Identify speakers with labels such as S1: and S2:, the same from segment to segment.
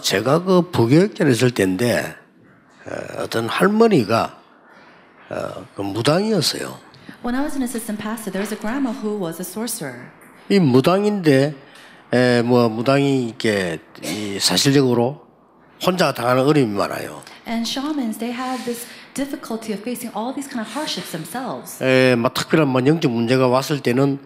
S1: 제가 그 부교육자를 있을 때인데 어떤 할머니가 그 무당이었어요.
S2: When I was an assistant pastor, there was a grandma who was a sorcerer.
S1: 이 무당인데 뭐 무당이 이렇게 사실적으로 혼자 당하는 어려움이 많아요.
S2: And shamans, they had this difficulty of facing all these kind of hardships themselves.
S1: 막 특별한 뭐 영적 문제가 왔을 때는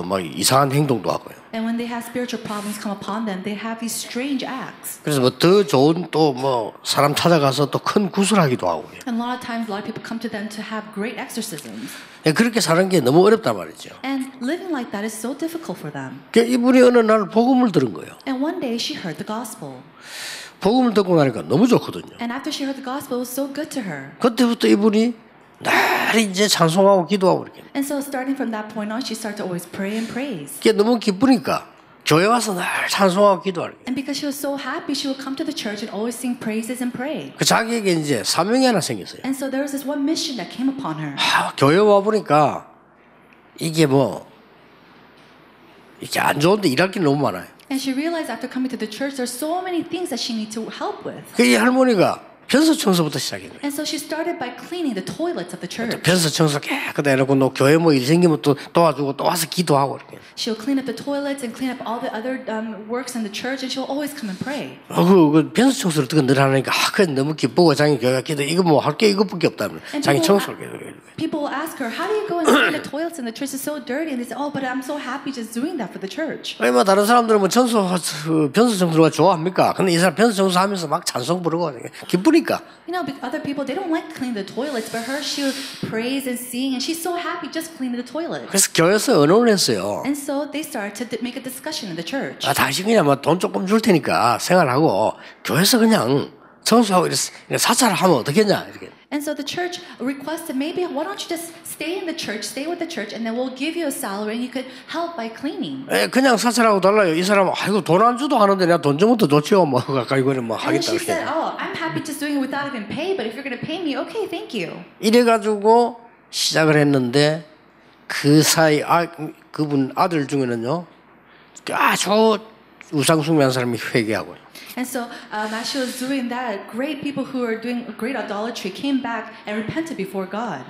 S1: 막 이상한 행동도 하고요.
S2: And when they have spiritual problems come upon them, they have these strange acts.
S1: 그래서 뭐 더 좋은 또 뭐 사람 찾아가서 또 큰 구슬하기도 하고요.
S2: And a lot of times, a lot of people come to them to have great exorcisms.
S1: 그렇게 사는 게 너무 어렵단 말이죠.
S2: And living like that is so difficult for them.
S1: 이분이 어느 날 복음을 들은 거예요.
S2: And one day, she heard the gospel.
S1: 복음을 듣고 나니까 너무 좋거든요.
S2: And after she heard the gospel, it was so good to her.
S1: 그때부터 이분이 늘 이제 찬송하고 기도하고 이렇게.
S2: And so starting from that point on, she started to always pray and praise.
S1: 그게 너무 기쁘니까 교회 와서 늘 찬송하고 기도하고.
S2: And because she was so happy, she would come to the church and always sing praises and pray.
S1: 그 자기에게 이제 사명이 하나 생겼어요.
S2: And so there was this one mission that came upon her.
S1: 교회 와 보니까 이게 뭐 이렇게 안 좋은데 일할 게 너무 많아요.
S2: And she realized after coming to the church, there's so many things that she needs to help with.
S1: 이 할머니가 변소 청소부터 시작한 거예요.
S2: And so she started by cleaning the toilets of the church.
S1: 변소 청소 깨끗하게 해놓고 너 교회 뭐 일 생기면 또 도와주고 또 와서 기도하고 이렇게.
S2: She'll clean up the toilets and clean up all the other works in the church, and she'll always come and pray.
S1: 그 변소 청소를 어떻게 늘 하니까 그게 너무 기쁘고 자기 교회 기도 이거 뭐 할 게 이것밖에 없다면 자기 청소를 계속.
S2: People will ask her, how do you go and clean the toilets in the church? It's so dirty. And they say, oh, but I'm so happy just doing that for the church.
S1: 아니 뭐 다른 사람들은 뭐 변소 청소가 좋아합니까? 근데 이 사람 변소 청소하면서 막 찬송 부르고 기쁘니까.
S2: You know, other people, they don't like cleaning the toilets, but her, she would praise and sing, and she's so happy just cleaning the toilets.
S1: 그래서 교회에서 언론을 했어요.
S2: And so they started to make a discussion in the church.
S1: 당신 그냥 뭐 돈 조금 줄 테니까 생활하고 교회에서 그냥 청소하고 이렇게 사찰을 하면 어떻겠냐 이렇게.
S2: And so the church requested, maybe why don't you just stay in the church, stay with the church, and then we'll give you a salary, and you could help by cleaning.
S1: 그냥 사찰하고 달라요. 이 사람은 아이고 돈 안 주도 하는데 내가 돈 주면 더 좋지요. 뭐 가까이 거는 뭐
S2: And then
S1: 하겠다.
S2: she said, oh, I'm happy just doing it without even pay, but if you're going to pay me, okay, thank you.
S1: 이래가지고 시작을 했는데 그 사이 그분 아들 중에는요 아주 우상숭배한 사람이 회개하고요.
S2: And so as she was doing that, great people who were doing great idolatry came back and repented before God.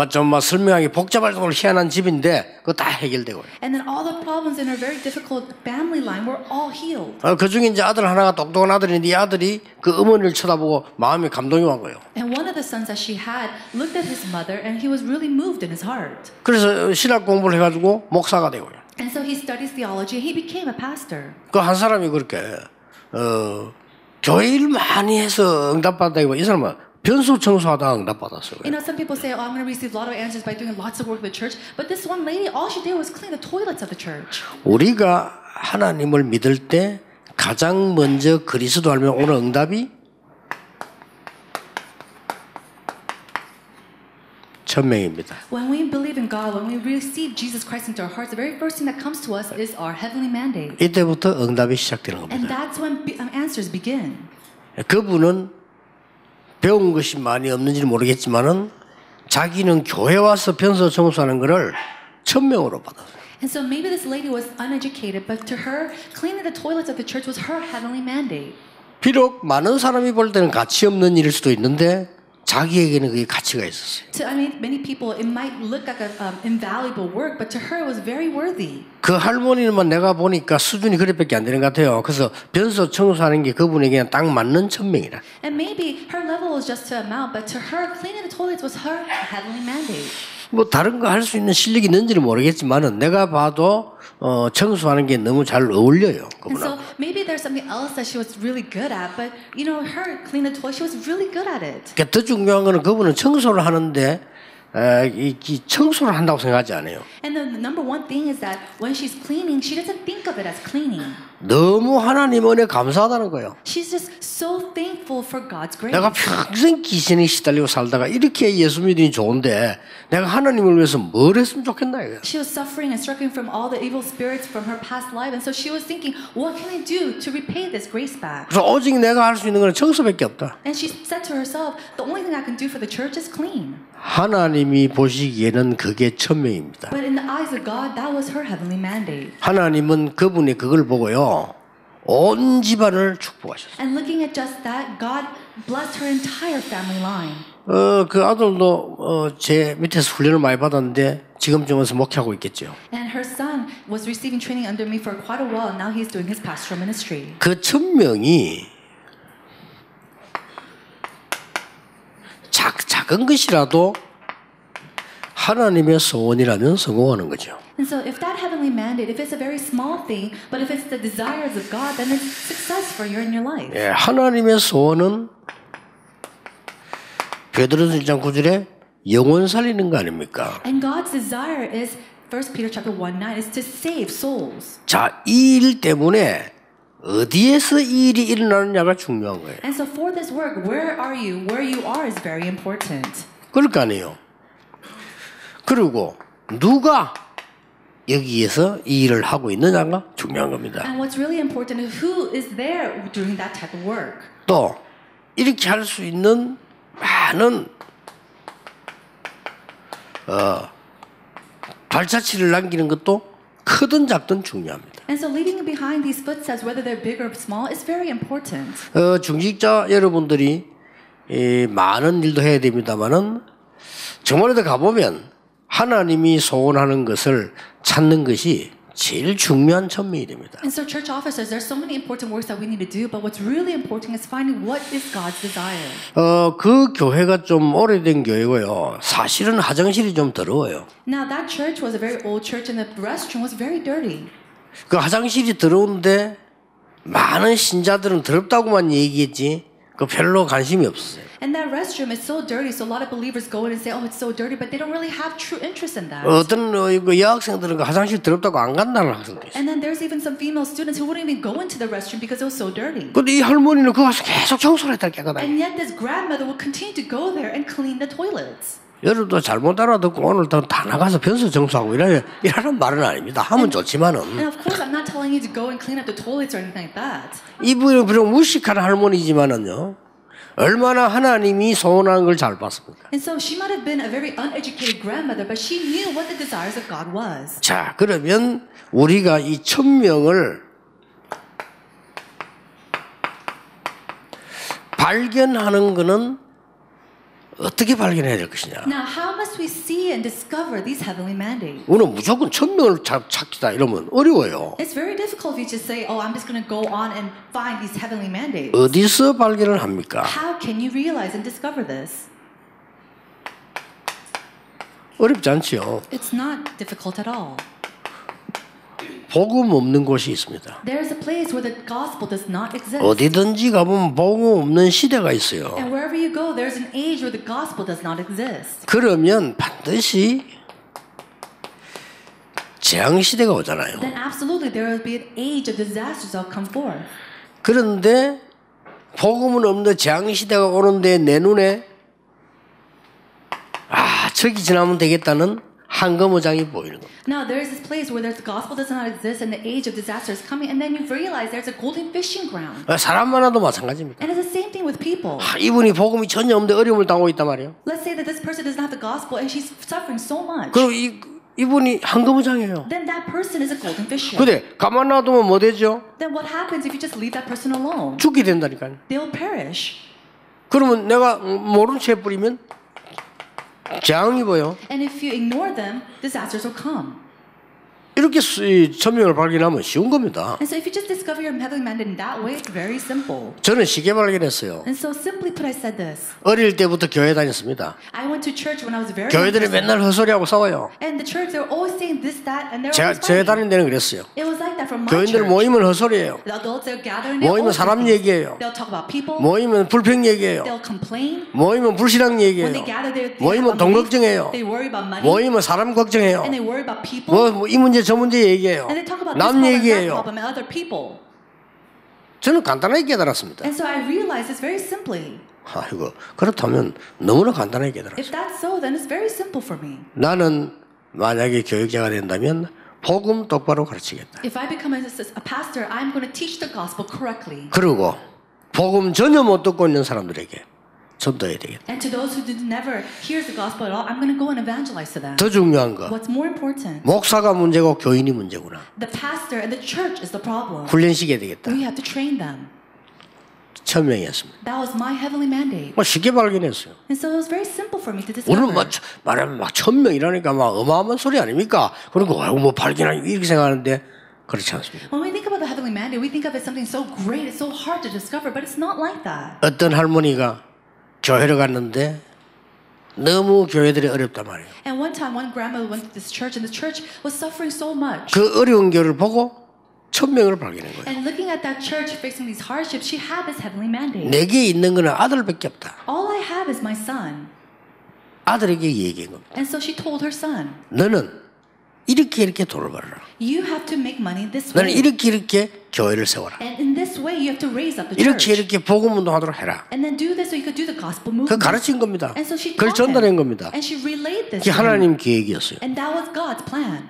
S1: 좀 설명하기 복잡할 정도로 희한한 집인데 그거 다 해결되고요.
S2: And then all the problems in her very difficult family line were all healed.
S1: 그 중에 이제 아들 하나가 똑똑한 아들인데 이 아들이 그 어머니를 쳐다보고 마음이 감동이 온 거예요.
S2: And one of the sons that she had looked at his mother and he was really moved in his heart.
S1: 그래서 신학 공부를 해가지고 목사가 되고요.
S2: And so he studies theology and he became a pastor.
S1: 그 한 사람이 그렇게 교회 일 많이 해서 응답받다기보다 이 사람은 변소 청소하다가 응답받았어요.
S2: You know, some people say, oh, I'm going to receive a lot of answers by doing lots of work with the church. But this one lady, all she did was clean the toilets of the church.
S1: 우리가 하나님을 믿을 때 가장 먼저 그리스도 알면 오는 응답이 천명입니다.
S2: When we believe in God, when we receive Jesus Christ into our hearts, the very first thing that comes to us is our heavenly mandate.
S1: 이때부터 응답이 시작되는 겁니다.
S2: And that's when answers begin.
S1: 그분은 배운 것이 많이 없는지는 모르겠지만은 자기는 교회 와서 변소 청소하는 것을 천명으로 받았어요.
S2: And so maybe this lady was uneducated, but to her, cleaning the toilets of the church was her heavenly mandate.
S1: 비록 많은 사람이 볼 때는 가치 없는 일일 수도 있는데 자기에게는 그게 가치가 있었어요.
S2: To many people, it might look like an invaluable work, but to her, it was very worthy.
S1: 그 할머니만 내가 보니까 수준이 그렇게밖에 안 되는 것 같아요. 그래서 변소 청소하는 게 그분에게는 딱 맞는 천명이라.
S2: And maybe her level was just to amount, but to her, cleaning the toilets was her heavenly mandate.
S1: 뭐 다른 거 할 수 있는 실력이 있는지는 모르겠지만은 내가 봐도 청소하는 게 너무 잘 어울려요.
S2: And so
S1: 그분하고.
S2: maybe there's something else that she was really good at, but you know, her cleaning the toilet, she was really good at it.
S1: 더 중요한 거는 그분은 청소를 하는데 이 청소를 한다고 생각하지 않아요.
S2: And the number one thing is that when she's cleaning, she doesn't think of it as cleaning.
S1: 너무 하나님 은혜 감사하다는 거예요.
S2: She's just so thankful for God's grace.
S1: 내가 평생 귀신에 시달리고 살다가 이렇게 예수 믿으니 좋은데 내가 하나님을 위해서 뭘 했으면 좋겠나 이거야.
S2: She was suffering and struggling from all the evil spirits from her past life, and so she was thinking, what can I do to repay this grace back?
S1: 그래서 오직 내가 할 수 있는 건 청소밖에 없다.
S2: And she said to herself, the only thing I can do for the church is clean.
S1: 하나님이 보시기에는 그게 천명입니다.
S2: But in the eyes of God, that was her heavenly mandate.
S1: 하나님은 그분이 그걸 보고요. 온 집안을 축복하셨어요.
S2: And looking at just that, God blessed her entire family line.
S1: 그 아들도 제 밑에서 훈련을 많이 받았는데 지금쯤 와서 목회하고 있겠죠.
S2: And her son was receiving training under me for quite a while, and now he's doing his pastoral ministry.
S1: 그 1000명이 작은 것이라도 하나님의 소원이라면 성공하는 거죠.
S2: And so if that heavenly mandate, if it's a very small thing, but if it's the desires of God, then it's success for you in your life.
S1: 예, 하나님의 소원은 베드로서 1장 9절에 영혼 살리는 거 아닙니까?
S2: And God's desire is 1 Peter chapter 1:9 is to save souls.
S1: 자, 이 일 때문에 어디에서 이 일이 일어나느냐가 중요한 거예요.
S2: And so for this work, where are you? Where you are is very important.
S1: 그럴 거 아니에요. 그리고 누가 여기에서 이 일을 하고 있느냐가 중요한 겁니다.
S2: And what's really important is who is there doing that type of work.
S1: 또 이렇게 할 수 있는 많은 발자취를 남기는 것도 크든 작든 중요합니다.
S2: And so leading behind these footsteps, whether they're big or small, is very important.
S1: 중직자 여러분들이 많은 일도 해야 됩니다만은 정말로 가보면 하나님이 소원하는 것을 찾는 것이 제일 중요한 천명이 됩니다.
S2: And so church officers, there's so many important works that we need to do, but what's really important is finding what is God's desire.
S1: 그 교회가 좀 오래된 교회고요. 사실은 화장실이 좀 더러워요.
S2: Now that church was a very old church, and the restroom was very dirty.
S1: 그 화장실이 더러운데 많은 신자들은 더럽다고만 얘기했지 그 별로 관심이 없었어요.
S2: And that restroom is so dirty, so a lot of believers go in and say, "Oh, it's so dirty," but they don't really have true interest in that.
S1: 어떤 여학생들은 그 화장실 더럽다고 안 간다는 학생도 있어요.
S2: And then there's even some female students who wouldn't even go into the restroom because it was so dirty.
S1: 근데 이 할머니는 그 가서 계속 청소를 했다 깨끗하게.
S2: And yet this grandmother would continue to go there and clean the toilets.
S1: 여러분도 잘못 알아듣고 오늘 다 나가서 변소 청소하고 이라는 말은 아닙니다. 하면 좋지만은
S2: And of course, I'm not telling you to go and clean up the toilets or anything like that.
S1: 이분은 비록 무식한 할머니지만은요 얼마나 하나님이 소원하는 걸 잘 봤습니까?
S2: And so she might have been a very uneducated grandmother, but she knew what the desires of God was.
S1: 자, 그러면 우리가 이 1000명을 발견하는 거는 어떻게 발견해야 될 것이냐?
S2: Now, how must we see and discover these heavenly mandates?
S1: 우리는 무조건 1000명을 찾기다 이러면 어려워요.
S2: It's very difficult if you just say, "Oh, I'm just going to go on and find these heavenly mandates."
S1: 어디서 발견을 합니까?
S2: How can you realize and discover this?
S1: 어렵지 않지요.
S2: It's not difficult at all.
S1: 복음 없는 곳이 있습니다.
S2: There is a place where the gospel does not exist.
S1: 어디든지 가보면 복음 없는 시대가 있어요.
S2: And wherever you go, there's an age where the gospel does not exist.
S1: 그러면 반드시 재앙 시대가 오잖아요.
S2: Then absolutely there will be an age of disasters that will come forth.
S1: 그런데 복음은 없는 재앙 시대가 오는데 내 눈에 저기 지나면 되겠다는 한거무장이 보이는 겁니다.
S2: Now there is this place where the gospel does not exist and the age of disaster is coming, and then you realize there's a golden fishing ground.
S1: 사람 많아도 마찬가지입니다.
S2: And it's the same thing with people.
S1: 이분이 복음이 전혀 없는데 어려움을 당하고 있단 말이에요.
S2: Let's say that this person doesn't have the gospel and she's suffering so much.
S1: 그리고 이분이 한거무장이에요.
S2: Then that person is a golden fisher.
S1: 근데 가만 놔두면 뭐 되죠?
S2: Then what happens if you just leave that person alone?
S1: 죽게 된다니까요.
S2: They'll perish.
S1: 그러면 내가 모른 채 뿌리면 재앙이 보여.
S2: And if you ignore them, disasters will come.
S1: 이렇게 천명을 발견하면 쉬운 겁니다.
S2: And so if you just discover your heavenly mandate in that way, it's very simple.
S1: 저는 쉽게 발견했어요.
S2: And so simply put, I said this.
S1: 어릴 때부터 교회 다녔습니다.
S2: I went to church when I was very
S1: 교회들이
S2: young.
S1: 맨날 헛소리하고 싸워요.
S2: And the church, they were always saying this, that, and they were
S1: 제가
S2: always
S1: 제
S2: fighting.
S1: 다닌 데는 그랬어요.
S2: It was like that from my
S1: 교인들
S2: church.
S1: 모이면 헛소리예요.
S2: The adults, they'll gather and they'll
S1: 모이면
S2: always
S1: 사람
S2: complain.
S1: 얘기해요.
S2: They'll talk about people.
S1: 모이면 불평 얘기해요.
S2: They'll complain.
S1: 모이면 불신앙
S2: When
S1: 얘기해요.
S2: they gather, they
S1: 모이면 돈 걱정해요.
S2: They worry about money.
S1: 모이면 사람 걱정해요.
S2: And they worry about people.
S1: 이 문제 저 문제 얘기해요.
S2: And they talk about this
S1: 남
S2: problem, that
S1: 얘기해요.
S2: problem, and other people.
S1: 저는 간단하게 깨달았습니다.
S2: And so I realized it's very simply.
S1: 아이고 그렇다면 너무나 간단하게 깨달았어요.
S2: If that's so, then it's very simple for me.
S1: 나는 만약에 교육자가 된다면 복음 똑바로 가르치겠다.
S2: If I become a pastor, I'm going to teach the gospel correctly.
S1: 그리고 복음 전혀 못 듣고 있는 사람들에게 전도해야 되겠다.
S2: And to those who did never hear the gospel at all, I'm going to go and evangelize to them.
S1: 더 중요한 거
S2: What's more important?
S1: 목사가 문제고 교인이 문제구나.
S2: The pastor and the church is the problem.
S1: 훈련시켜야 되겠다.
S2: We have to train them.
S1: 천명이었습니다.
S2: That was my heavenly mandate.
S1: 뭐 쉽게 발견했어요.
S2: And so it was very simple for me to
S1: 오늘
S2: discover.
S1: 말하면 막 1000명이라니까 막 어마어마한 소리 아닙니까? 그리고 뭐 발견하니 이렇게 생각하는데 그렇지 않습니다.
S2: When we think about the heavenly mandate, we think of it something so great, it's so hard to discover, but it's not like that.
S1: 어떤 할머니가 교회를 갔는데 너무 교회들이 어렵단 말이에요.
S2: And one time, one grandmother went to this church, and the church was suffering so much.
S1: 그 어려운 교회를 보고 1000명을 발견한 거예요.
S2: And looking at that church facing these hardships, she had this heavenly mandate.
S1: 내게 있는 거는 아들밖에 없다.
S2: All I have is my son.
S1: 아들에게 얘기한 겁니다.
S2: And so she told her son,
S1: 너는 이렇게 돈을 벌어라.
S2: you have to make money this
S1: 너는
S2: way.
S1: 이렇게 교회를 세워라.
S2: And in this way, you have to raise up the church.
S1: 이렇게 복음 운동하도록 해라.
S2: And then do this so you could do the gospel
S1: 그
S2: movement.
S1: 가르친 겁니다.
S2: And so she
S1: 그걸
S2: taught
S1: 전달한
S2: him.
S1: 겁니다.
S2: And she relayed this
S1: 그게
S2: to him.
S1: 하나님 계획이었어요.
S2: And that was God's plan.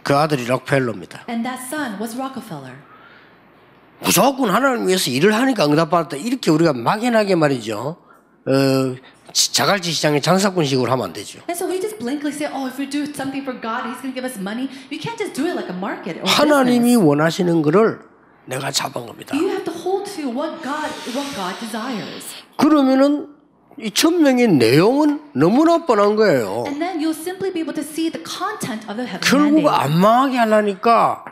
S1: 그 아들이 록펠러입니다.
S2: And that son was Rockefeller.
S1: 무조건 하나님 위해서 일을 하니까 응답받았다. 이렇게 우리가 막연하게 말이죠. 자갈치 시장의 장사꾼식으로 하면 안 되죠.
S2: And so we just blankly say, oh, if we do something for God, He's going to give us money. We can't just do it like a market or
S1: 하나님이
S2: business.
S1: 원하시는 거를 내가 잡은 겁니다.
S2: You have to hold to what God desires.
S1: 그러면은 이 1000명의 내용은 너무나 뻔한 거예요.
S2: And then you'll simply be able to see the content of the heavenly
S1: 결국
S2: mandate.
S1: 안 망하게 하려니까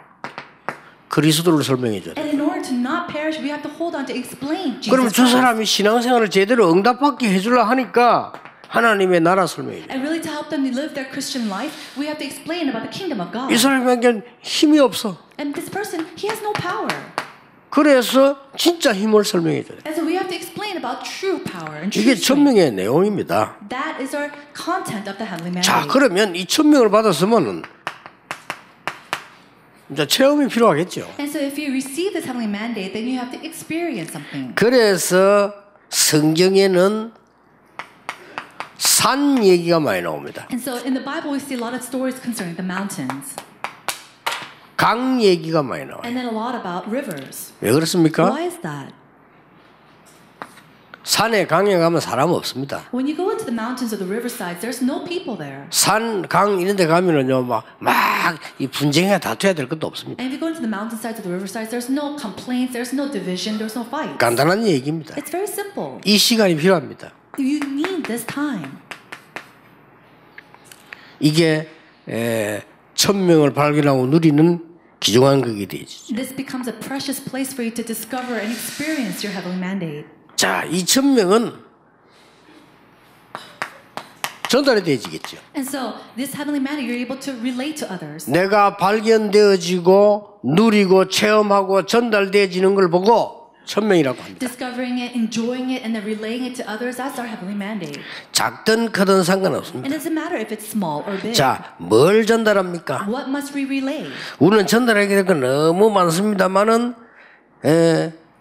S1: 그리스도를 설명해 줘야 돼.
S2: And in order to not perish, we have to hold on to explain
S1: 그러면
S2: Jesus
S1: 저
S2: Christ.
S1: 사람이 신앙생활을 제대로 응답받게 해주려 하니까 하나님의 나라 설명해 줘.
S2: And really to help them live their Christian life, we have to explain about the kingdom of God.
S1: 이 사람에겐 힘이 없어.
S2: And this person, he has no power.
S1: 그래서 진짜 힘을 설명해 줘야 돼.
S2: And so we have to explain about true power and true
S1: 이게
S2: strength.
S1: 1000명의 내용입니다.
S2: That is our content of the heavenly
S1: 자,
S2: mandate.
S1: 그러면 이 1000명을 받았으면은 이제 체험이 필요하겠죠.
S2: And so if you receive this heavenly mandate, then you have to experience something.
S1: 그래서 성경에는 산 얘기가 많이 나옵니다.
S2: And so in the Bible, we see a lot of stories concerning the mountains.
S1: 강 얘기가 많이 나와요.
S2: And then a lot about rivers.
S1: 왜 그렇습니까?
S2: Why is that?
S1: 산에 강에 가면 사람 없습니다.
S2: When you go into the mountains or the riversides, there's no people there.
S1: 산, 강 이런 데 가면은요, 막 이 분쟁이나 다투어야 될 것도 없습니다.
S2: And if you go into the mountainsides or the riversides, there's no complaints, there's no division, there's no fights.
S1: 간단한 얘기입니다.
S2: It's very simple.
S1: 이 시간이 필요합니다.
S2: You need this time.
S1: 이게 1000명을 발견하고 누리는 귀중한 극이 되지.
S2: This becomes a precious place for you to discover and experience your heavenly mandate.
S1: 자, 2000명은 전달이 되어지겠죠.
S2: And so, this heavenly mandate, you're able to relate to others.
S1: 내가 발견되어지고 누리고 체험하고 전달되어지는 걸 보고 1000명이라고 합니다.
S2: Discovering it, enjoying it, and then relaying it to others, that's our heavenly mandate.
S1: 작든 크든 상관없습니다.
S2: And it doesn't matter if it's small or big.
S1: 자, 뭘 전달합니까?
S2: What must we relay?
S1: 우리는 전달하게 될 건 너무 많습니다만은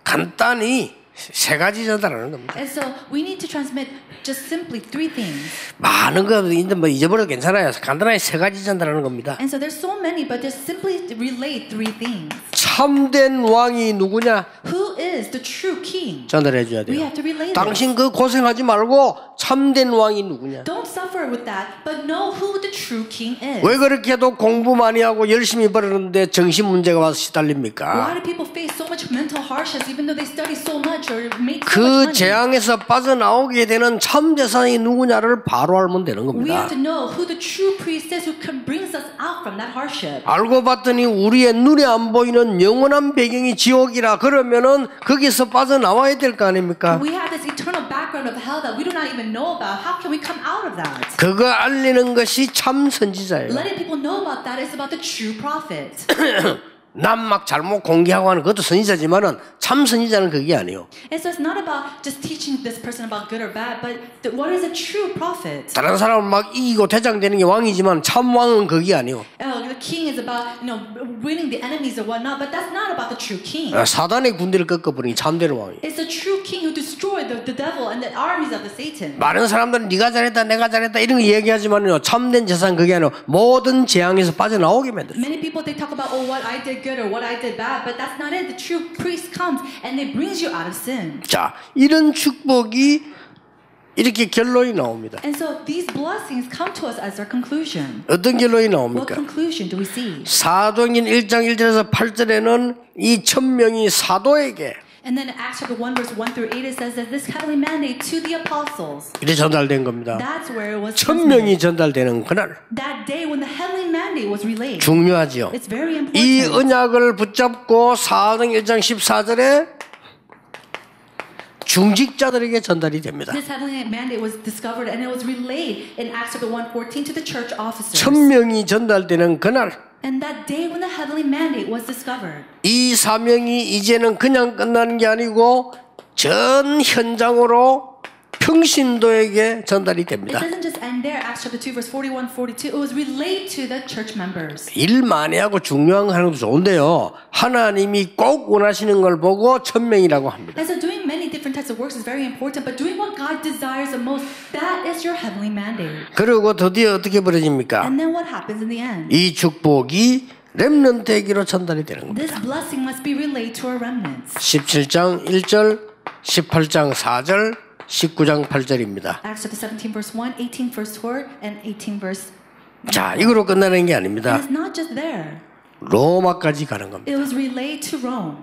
S1: 간단히 세 가지 전달하는 겁니다.
S2: And so, we need to transmit just simply three things.
S1: 많은 거 뭐 잊어버려도 괜찮아요. 간단하게 세 가지 전달하는 겁니다.
S2: And so, there's so many, but just simply relay three things.
S1: 참된 왕이 누구냐?
S2: Who is the true king?
S1: 전달해 줘야
S2: We
S1: 돼요.
S2: have to relay this.
S1: 당신 그 고생하지 말고 참된 왕이 누구냐?
S2: Don't suffer with that, but know who the true king is.
S1: 왜 그렇게 해도 공부 많이 하고 열심히 벌었는데 정신 문제가 와서
S2: Why
S1: 시달립니까?
S2: do people face so much mental hardships even though they study so much or make so much
S1: 그
S2: money?
S1: 재앙에서 빠져나오게 되는 참 대상이 누구냐를 바로 알면 되는
S2: We
S1: 겁니다.
S2: have to know who the true priest is who can brings us out from that hardship.
S1: 알고 봤더니 우리의 눈에 안 보이는 영원한 배경이 지옥이라 그러면은 거기서 빠져나와야 될 거 아닙니까?
S2: We have this eternal background of hell that we do not even know about. How can we come out of that?
S1: 그거 알리는 것이 참 선지자예요.
S2: Letting people know about that is about the true prophet.
S1: 남 막 잘못 공개하고 하는 그것도 선지자지만은 참 선지자는 그게 아니에요.
S2: And so it's not about just teaching this person about good or bad, but what is a true prophet?
S1: 다른 사람을 막 이기고 대장되는 게 왕이지만 참 왕은 그게 아니에요.
S2: The king is about winning the enemies or whatnot, but that's not about the true king.
S1: 사단의 군대를 꺾어버리니 참되는 왕이에요.
S2: It's the true king who destroyed the devil and the armies of the Satan.
S1: 많은 사람들은 네가 잘했다 내가 잘했다 이런 거 얘기하지만요 참된 재산 그게 아니라 모든 재앙에서 빠져나오게 만들어요.
S2: Many people they talk about what I did good or what I did bad, but that's not it. The true priest comes and it brings you out of sin.
S1: 자, 이런 축복이 이렇게 결론이 나옵니다.
S2: And so these blessings come to us as our conclusion.
S1: 어떤 결론이
S2: What
S1: 나옵니까?
S2: conclusion do we see?
S1: 사도행전 1장 1절에서 8절에는 이 1000명이 사도에게
S2: And then in Acts chapter 1 verse 1 through 8 it says that this heavenly mandate to the apostles.
S1: 이렇게 전달된 겁니다.
S2: That's where it was
S1: 1000명이 전달되는 그날
S2: that day when the heavenly mandate was relayed.
S1: 중요하지요.
S2: It's very
S1: 이
S2: important.
S1: 언약을 붙잡고 사도행 1장 14절에 중직자들에게 전달이 됩니다.
S2: This heavenly mandate was discovered and it was relayed in Acts chapter 1:14 to the church officers.
S1: 1000명이 전달되는 그날
S2: And that day when the heavenly mandate was discovered.
S1: 이 사명이 이제는 그냥 끝나는 게 아니고 전 현장으로 평신도에게 전달이
S2: It
S1: 됩니다.
S2: doesn't just end there. Acts chapter 2 verse 41, 42. It was relayed to the church members.
S1: 일 많이 하고 중요한 거 하는 것도 좋은데요. 하나님이 꼭 원하시는 걸 보고 1000명이라고 합니다.
S2: And so doing many different types of works is very important, but doing what God desires the most, that is your heavenly mandate.
S1: 그리고 드디어 어떻게 벌어집니까?
S2: And then what happens in the end?
S1: 이 축복이 렘넌트에게로 전달이 되는 겁니다.
S2: This blessing must be relayed to our remnants.
S1: 17장 1절, 18장 4절, 19장 8절입니다.
S2: Acts chapter 17 verse 1, 18 verse 4, and 18 verse.
S1: 자, 이거로 끝나는 게
S2: And
S1: 아닙니다.
S2: it's not just there.
S1: 로마까지 가는 겁니다.
S2: It was relayed to Rome.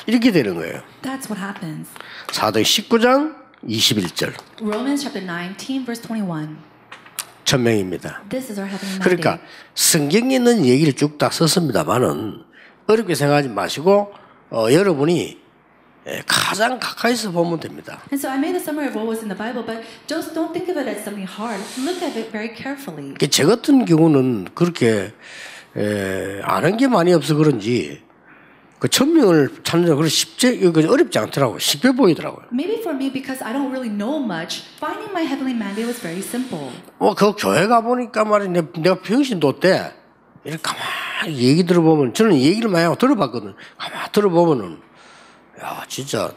S1: 이렇게 되는 거예요.
S2: That's what happens.
S1: 사도행 19장 21절.
S2: Romans chapter 19 verse 21.
S1: 1000명입니다.
S2: This is our heavenly
S1: 그러니까
S2: mandate.
S1: 성경에 있는 얘기를 쭉 다 썼습니다만은 어렵게 생각하지 마시고 여러분이 가장 가까이서 보면 됩니다.
S2: And so I made a summary of what was in the Bible, but just don't think of it as something hard. Look at it very carefully.
S1: 제 같은 경우는 그렇게 아는 게 많이 없어 그런지 그 1000명을 찾는 게 쉽지 어렵지 않더라고요. 쉽게 보이더라고요.
S2: Maybe for me, because I don't really know much, finding my heavenly mandate was very simple.
S1: 그 교회 가 보니까 말이야 내가 평신도 때 이렇게 가만히 얘기 들어보면 저는 얘기를 많이 하고 들어봤거든. 가만히 들어보면은 야 진짜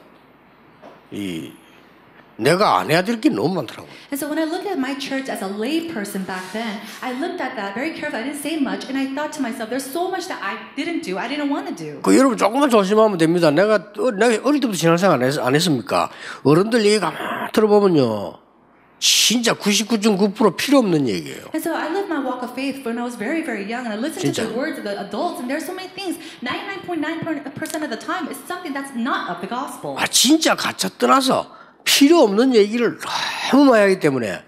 S1: 내가 안 해야 될 게 너무 많더라고요.
S2: And so when I looked at my church as a lay person back then, I looked at that very carefully. I didn't say much, and I thought to myself, there's so much that I didn't do, I didn't want to do.
S1: 여러분 조금만 조심하면 됩니다. 내가 어릴 때부터 신앙생활 안 했습니까? 어른들 얘기 가만히 들어보면요. 진짜 99.9% 필요 없는 얘기예요.
S2: And so I lived my walk of faith when I was very, very young, and I listened to the words of the adults, and there's so many things. 99.9% of the time, it's something that's not of the gospel.
S1: 진짜 가짜 떠나서 필요 없는 얘기를 너무 많이 하기 때문에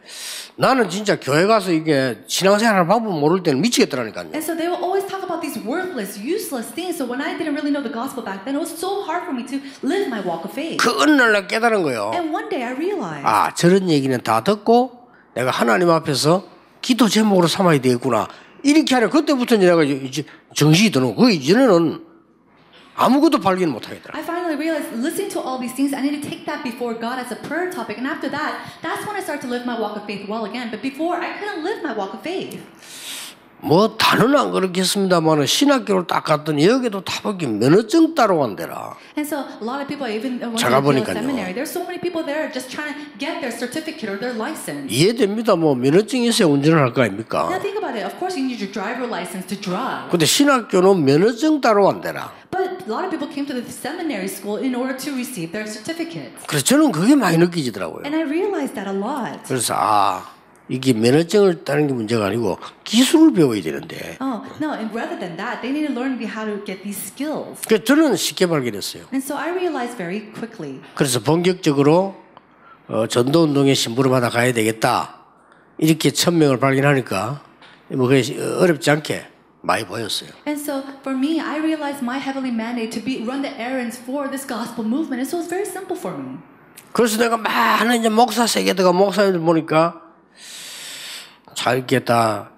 S1: 나는 진짜 교회 가서 이게 신앙생활 방법 모를 때는 미치겠더라니까요.
S2: And so they will always talk about these worthless, useless things. So when I didn't really know the gospel back then, it was so hard for me to live my walk of faith.
S1: 그 어느 날 나 깨달은 거예요.
S2: And one day I realized.
S1: 저런 얘기는 다 듣고 내가 하나님 앞에서 기도 제목으로 삼아야 되겠구나. 이렇게 하려 그때부터 내가 이제 정신이 드는 그 이전에는 아무것도 발견 못 하겠더라.
S2: I finally realized listening to all these things, I need to take that before God as a prayer topic. And after that, that's when I started to live my walk of faith well again. But before, I couldn't live my walk of faith.
S1: 다는 안 그렇겠습니다만은 신학교를 딱 갔더니 여기도 다 보기 면허증 따러 간대라.
S2: And so a lot of people, even when
S1: 제가
S2: they go to
S1: 보니까요.
S2: seminary, there's so many people there just trying to get their certificate or their license.
S1: 이해됩니다. 면허증이 있어야 운전을 할 거 아닙니까?
S2: Now think about it. Of course, you need your driver license to drive.
S1: 근데 신학교는 면허증 따러 간대라.
S2: But a lot of people came to the seminary school in order to receive their certificates.
S1: 그래서 저는 그게 많이 느껴지더라고요.
S2: And I realized that a lot.
S1: 그래서 이게 면허증을 따는 게 문제가 아니고 기술을 배워야 되는데.
S2: Oh, no, and rather than that, they need to learn how to get these skills.
S1: 그래서 저는 쉽게 발견했어요.
S2: And so I realized very quickly.
S1: 그래서 본격적으로 전도운동에 심부름하다 가야 되겠다. 이렇게 1000명을 발견하니까 그게 어렵지 않게 많이 보였어요.
S2: And so for me, I realized my heavenly mandate to run the errands for this gospel movement. And so it's very simple for me.
S1: 그래서 내가 많은 이제 목사 세계들과 목사님들 보니까 잘 이렇게 다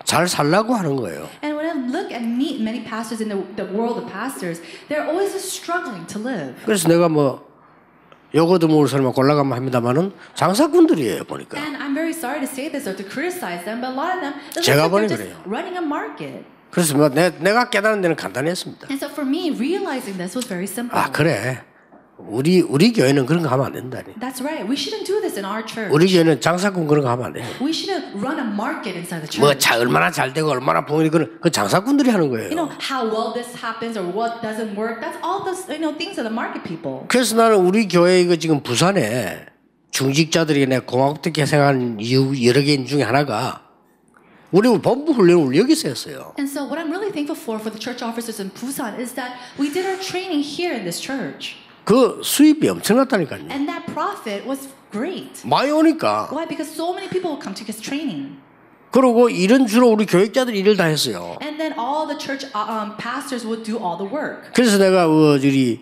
S1: 잘 살라고 하는 거예요.
S2: And when I look and meet many pastors in the world of pastors, they're always just struggling to live.
S1: 그래서 내가 요거도 모를 사람만 골라가면 합니다만은 장사꾼들이에요 보니까.
S2: And I'm very sorry to say this or to criticize them, but a lot of them, it looks
S1: 제가
S2: like they're
S1: 보니
S2: just
S1: 그래요.
S2: running a market.
S1: 그래서 내가 깨달은 데는 간단했습니다.
S2: And so for me, realizing this was very simple.
S1: 그래. 우리 교회는 그런 거 하면 안 된다니.
S2: That's right. We shouldn't do this in our church.
S1: 우리 교회는 장사꾼 그런 거 하면 안 돼.
S2: We shouldn't run a market inside the church.
S1: 얼마나 잘 되고 얼마나 봉이 그 장사꾼들이 하는 거예요.
S2: You know how well this happens or what doesn't work. That's all the things of the market people.
S1: 그래서 나는 우리 교회 이거 지금 부산에 중직자들에게 내가 고맙게 생각하는 이유 여러 개인 중에 하나가 우리 본부 훈련을 여기서 했어요.
S2: And so what I'm really thankful for the church officers in Busan is that we did our training here in this church.
S1: 그 수입이 엄청났다니까요.
S2: And that profit was great.
S1: 많이 오니까.
S2: Why? Because so many people would come to this training.
S1: 그리고 일은 주로 우리 교육자들이 일을 다 했어요.
S2: And then all the church pastors would do all the work.
S1: 그래서 내가 우리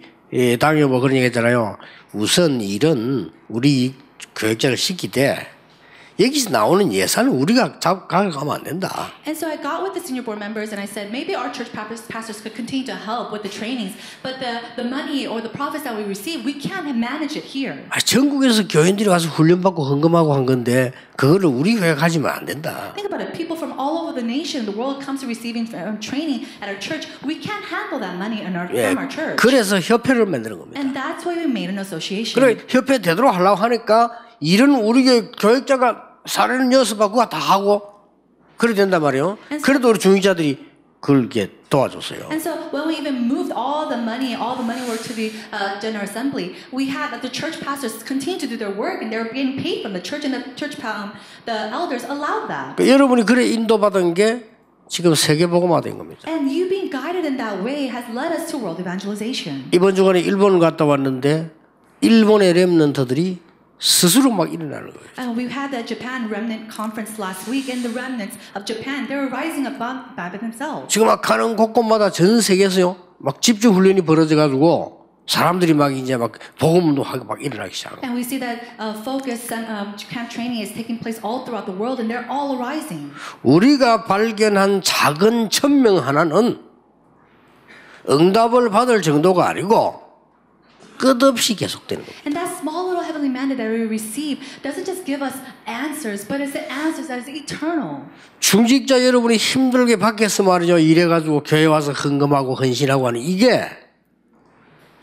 S1: 당에 뭐 그런 얘기 했잖아요. 우선 일은 우리 교육자를 시키되 여기서 나오는 예산은 우리가 가져가면 안 된다.
S2: And so I got with the senior board members and I said maybe our church pastors could continue to help with the trainings, but the money or the profits that we receive, we can't manage it here.
S1: 전국에서 교인들이 와서 훈련받고 헌금하고 한 건데 그거를 우리 교회가 가지면 안 된다.
S2: Think about it. People from all over the nation, the world comes to receiving training at our church. We can't handle that money from our church.
S1: 그래서 협회를 만드는 겁니다.
S2: And that's why we made an association.
S1: 그래 협회 되도록 하려고 하니까 일은 우리 교육자가 사례는 연습하고 다 하고 그래 된단 말이에요. 그래도 우리 중위자들이 그렇게 도와줬어요.
S2: And so when we even moved all the money work to the General Assembly, we had the church pastors continue to do their work, and they were getting paid from the church, and the elders allowed that.
S1: 여러분이 그래 인도받은 게 지금 세계복음화 된 겁니다.
S2: And you being guided in that way has led us to world evangelization.
S1: 이번 주간에 일본을 갔다 왔는데 일본의 렘넌트들이 스스로 막 일어나는 거예요.
S2: And we had the Japan Remnant Conference last week, and the remnants of Japan, they were rising up by themselves.
S1: 지금 막 가는 곳곳마다 전 세계에서요, 막 집중 훈련이 벌어져가지고 사람들이 막 이제 막 복음도 하고 막 일어나기 시작하고.
S2: And we see that focus camp training is taking place all throughout the world, and they're all arising.
S1: 우리가 발견한 작은 천명 하나는 응답을 받을 정도가 아니고 끝없이 계속되는 겁니다.
S2: And that small little heavenly mandate that we receive doesn't just give us answers, but it's the answers that is eternal.
S1: 중직자 여러분이 힘들게 밖에서 말이죠. 일해가지고 교회 와서 헌금하고 헌신하고 하는 이게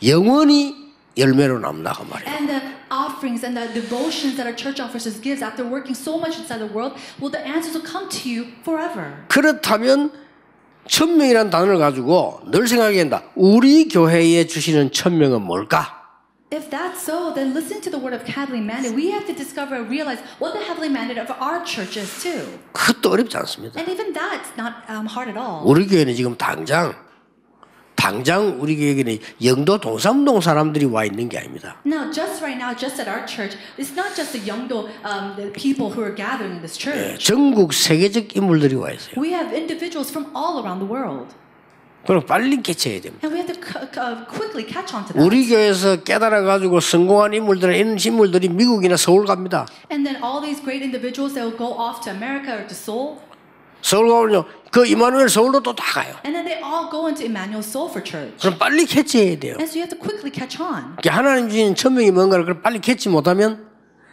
S1: 영원히 열매로 남는다고 말이에요.
S2: And the offerings and the devotions that our church officers gives after working so much inside the world, well, the answers will come to you forever.
S1: 그렇다면 천명이라는 단어를 가지고 늘 생각해야 한다. 우리 교회에 주시는 천명은 뭘까?
S2: If that's so, then listen to the word of heavenly mandate. We have to discover and realize what the heavenly mandate of our church is too.
S1: 그것도 어렵지 않습니다.
S2: And even that's not hard at all.
S1: 우리 교회는 지금 당장 우리 교회에는 영도 동삼동 사람들이 와 있는 게 아닙니다.
S2: Now, just right now, just at our church, it's not just the Yeongdo the people who are gathering in this church.
S1: 전국 세계적 인물들이 와 있어요.
S2: We have individuals from all around the world.
S1: 그럼 빨리 캐치해야 됩니다.
S2: And we have to quickly catch on to that.
S1: 우리 교회에서 깨달아가지고 성공한 인물들은 이런 인물들이 미국이나 서울 갑니다.
S2: And then all these great individuals that will go off to America or to Seoul.
S1: 서울 가면요, 그 이마누엘 서울로 또 다 가요.
S2: And then they all go into Emmanuel Seoul for church.
S1: 그럼 빨리 캐치해야 돼요.
S2: And so you have to quickly catch on.
S1: 하나님 주신 천명이 뭔가를 그걸 빨리 캐치 못하면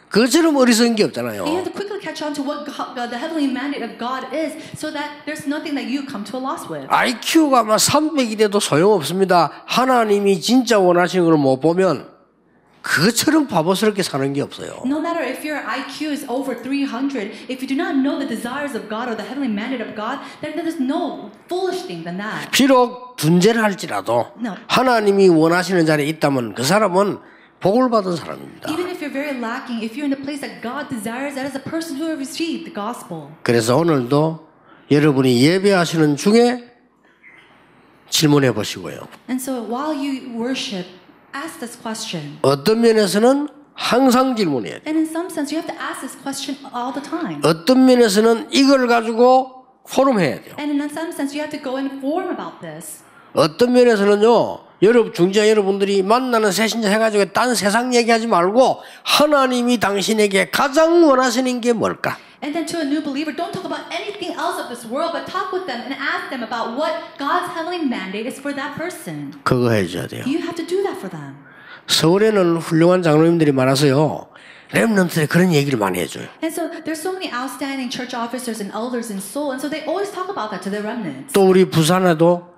S1: 그것처럼 어리석은 게 없잖아요.
S2: And you have to quickly catch on to what the heavenly mandate of God is, so that there's nothing that you come to a loss with.
S1: IQ가 막 300이 돼도 소용없습니다. 하나님이 진짜 원하시는 걸 못 보면 그것처럼 바보스럽게 사는 게 없어요.
S2: No matter if your IQ is over 300, if you do not know the desires of God or the heavenly mandate of God, then there's no foolish thing than that.
S1: 비록 둔재를 할지라도
S2: No.
S1: 하나님이 원하시는 자리에 있다면 그 사람은 복을 받은 사람입니다.
S2: Even if you're very lacking, if you're in the place that God desires, that is a person who has received the gospel.
S1: 그래서 오늘도 여러분이 예배하시는 중에 질문해 보시고요.
S2: And so while you worship, ask this question.
S1: 어떤 면에서는 항상 질문해야 돼요.
S2: And in some sense, you have to ask this question all the time.
S1: 어떤 면에서는 이걸 가지고 포럼해야 돼요.
S2: And in some sense, you have to go and inform about this.
S1: 어떤 면에서는요, 여러분 중자 여러분들이 만나는 새신자 해가지고 딴 세상 얘기하지 말고 하나님이 당신에게 가장 원하시는 게 뭘까?
S2: And then to a new believer, don't talk about anything else of this world, but talk with them and ask them about what God's heavenly mandate is for that person.
S1: 그거 해줘야 돼요.
S2: You have to do that for them.
S1: 서울에는 훌륭한 장로님들이 많아서요, 렘넌트에 그런 얘기를 많이 해줘요.
S2: And so there's so many outstanding church officers and elders in Seoul, and so they always talk about that to their remnants.
S1: 또 우리 부산에도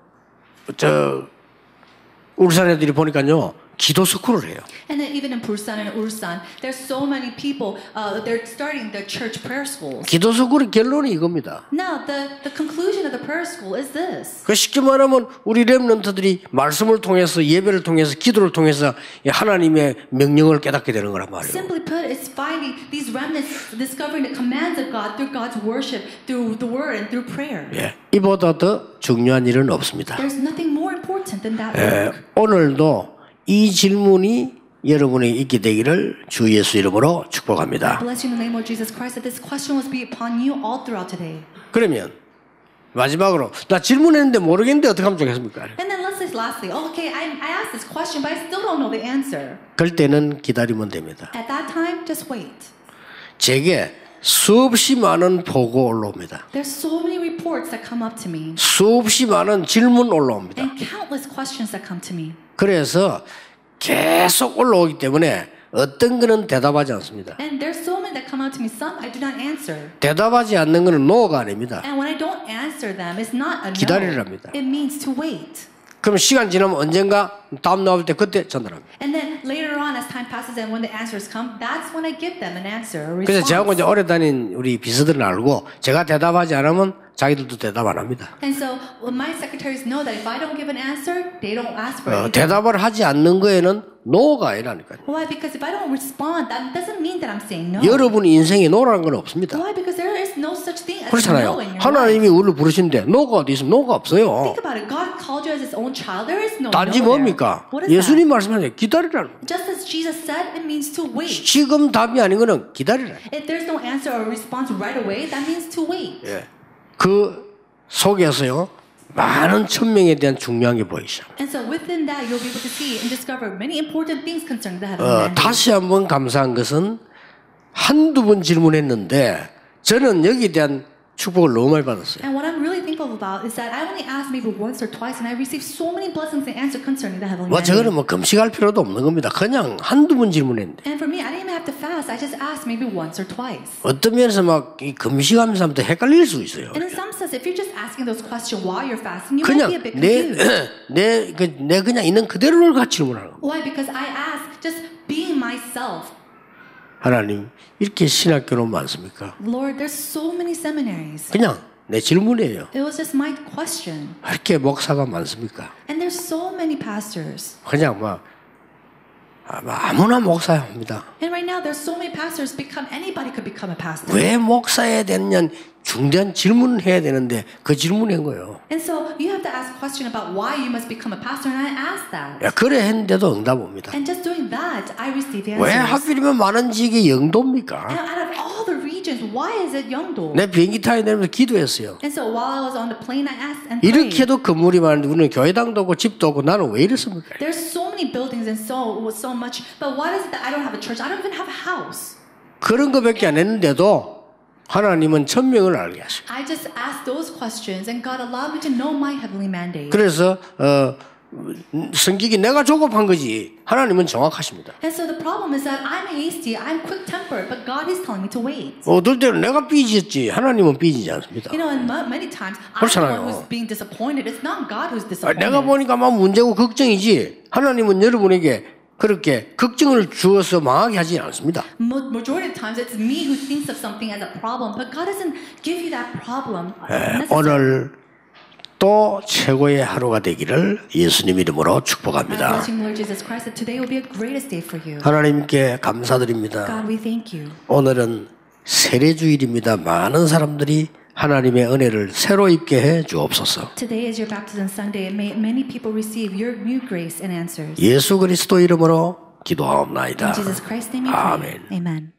S1: 울산 애들이 보니까요, 기도 스쿨을 해요.
S2: And then even in Busan and Ulsan, there's so many people. They're starting the church prayer schools.
S1: 기도 스쿨의 결론이 이겁니다.
S2: Now, the conclusion of the prayer school is this.
S1: 그 쉽게 말하면 우리 렘넌트들이 말씀을 통해서 예배를 통해서 기도를 통해서 하나님의 명령을 깨닫게 되는 거란 말이에요.
S2: Simply put, it's finding these remnants, discovering the commands of God through God's worship, through the Word, and through prayer.
S1: 예, 이보다 더 중요한 일은 없습니다.
S2: There's nothing more important than that work.
S1: 오늘도 이 질문이 여러분에게 있게 되기를 주 예수 이름으로 축복합니다.
S2: Bless you in the name of Jesus Christ that this question will be upon you all throughout today.
S1: 그러면 마지막으로 나 질문했는데 모르겠는데 어떻게 하면 좋겠습니까?
S2: And then let's say lastly, okay, I asked this question, but I still don't know the answer.
S1: 그럴 때는 기다리면 됩니다.
S2: At that time, just wait.
S1: 제게 수없이 많은 보고 올라옵니다.
S2: There's so many reports that come up to me,
S1: 수없이 많은 질문 올라옵니다.
S2: and countless questions that come to me.
S1: 그래서 계속 올라오기 때문에 어떤 거는 대답하지 않습니다.
S2: And there's so many that come out to me. Some I do not answer.
S1: 대답하지 않는 거는 no가 아닙니다.
S2: And when I don't answer them, it's not a no.
S1: 기다리랍니다.
S2: It means to wait.
S1: 그럼 시간 지나면 언젠가 답 나올 때 그때 전달합니다.
S2: And then later on, as time passes and when the answers come, that's when I give them an answer, a
S1: 그래서 저하고 이제
S2: response.
S1: 오래 다닌 우리 비서들은 알고 제가 대답하지 않으면 자기들도 대답 안 합니다.
S2: And so my secretaries know that if I don't give an answer, they don't ask for it.
S1: 대답을 하지 않는 거에는 no가 아니라니까요.
S2: Why? Because if I don't respond, that doesn't mean that I'm saying no.
S1: 여러분 인생에 no라는 건 없습니다.
S2: Why? Because there is no such thing as
S1: 그렇잖아요.
S2: no in your
S1: 하나님이
S2: life.
S1: 우리를 부르시는데 no가 어디 있으면 no가 없어요.
S2: Think about it. God called you as His own child. There is no
S1: 단지
S2: no there.
S1: 뭡니까?
S2: What is
S1: 예수님
S2: that?
S1: 말씀하세요. 기다리라는 거예요.
S2: Just as Jesus said, it means to wait.
S1: 지금 답이 아닌 거는 기다리라.
S2: If there's no answer or response right away, that means to wait.
S1: 예. 그 속에서요 많은 천명에 대한 중요한 게 보이죠.
S2: And so within that, you'll be able to see and discover many important things concerning the heavenly mandate.
S1: 다시 한번 감사한 것은 한두 번 질문했는데 저는 여기에 대한 축복을 너무 많이 받았어요.
S2: And what I'm really thankful about is that I only asked maybe once or twice, and I received so many blessings and answers concerning the heavenly
S1: 뭐
S2: mandate.
S1: 저거는 뭐 금식할 필요도 없는 겁니다. 그냥 한두 번 질문했는데
S2: And for me, I didn't even have to fast. I just asked maybe once or twice.
S1: 어떤 면에서 막 이 금식하면서 하면 또 헷갈릴 수 있어요.
S2: And in some sense, if you're just asking those questions while you're fasting, you might
S1: 그냥
S2: be a bit confused.
S1: 내 그냥 있는 그대로를 같이 질문하는 거예요.
S2: Why? Because I asked just being myself.
S1: 하나님 이렇게 신학교는 많습니까?
S2: Lord, there's so many seminaries.
S1: 그냥 내 질문이에요.
S2: It was just my question.
S1: 이렇게 목사가 많습니까?
S2: And there's so many pastors.
S1: 그냥 막 아무나 목사야 합니다.
S2: And right now, there's so many pastors. Anybody could become a pastor.
S1: 왜 목사에 대한 중대한 질문을 해야 되는데 그 질문인 거예요.
S2: And so you have to ask a question about why you must become a pastor, and I asked that.
S1: 야, 그래 했는데도 응답 옵니다.
S2: And just doing that, I received the
S1: 왜
S2: answers.
S1: 하필이면 많은 지역이 영도입니까?
S2: And out of all the regions, why is it Yeongdo?
S1: 내 비행기 타야 되면서 기도했어요.
S2: And so while I was on the plane, I asked and
S1: 이렇게
S2: prayed.
S1: 해도 건물이 많은데 우리는 교회당도 없고 집도 없고 나는 왜 이랬습니까?
S2: There's so many buildings and so much, but why is it that I don't have a church? I don't even have a house.
S1: 그런 거밖에 안 했는데도 하나님은 천명을 알게 하시고
S2: I just asked those questions, and God allowed me to know my heavenly mandate.
S1: 그래서 성격이 내가 조급한 거지 하나님은 정확하십니다.
S2: And so the problem is that I'm hasty, I'm quick-tempered, but God is telling me to wait.
S1: 어떨 때는 내가 삐졌지 하나님은 삐지지 않습니다.
S2: You know, and many times I'm the
S1: 그렇잖아요.
S2: one who's being disappointed. It's not God who's
S1: 내가
S2: disappointed.
S1: 보니까 막 문제고 걱정이지 하나님은 여러분에게 그렇게 걱정을 주어서 망하게 하지 않습니다.
S2: Majority of times it's me who thinks of something as a problem, but God doesn't give you that problem.
S1: 오늘 또 최고의 하루가 되기를 예수님 이름으로 축복합니다.
S2: Blessing Lord Jesus Christ, that today will be a greatest day for you.
S1: 하나님께 감사드립니다.
S2: God, we thank you.
S1: 오늘은 세례주일입니다. 많은 사람들이 하나님의 은혜를 새로 입게 해 주옵소서.
S2: Today is your baptism Sunday. May many people receive your new grace and answers.
S1: 예수 그리스도 이름으로 기도하옵나이다.
S2: In Jesus Christ's name we pray.
S1: 아멘.
S2: Amen.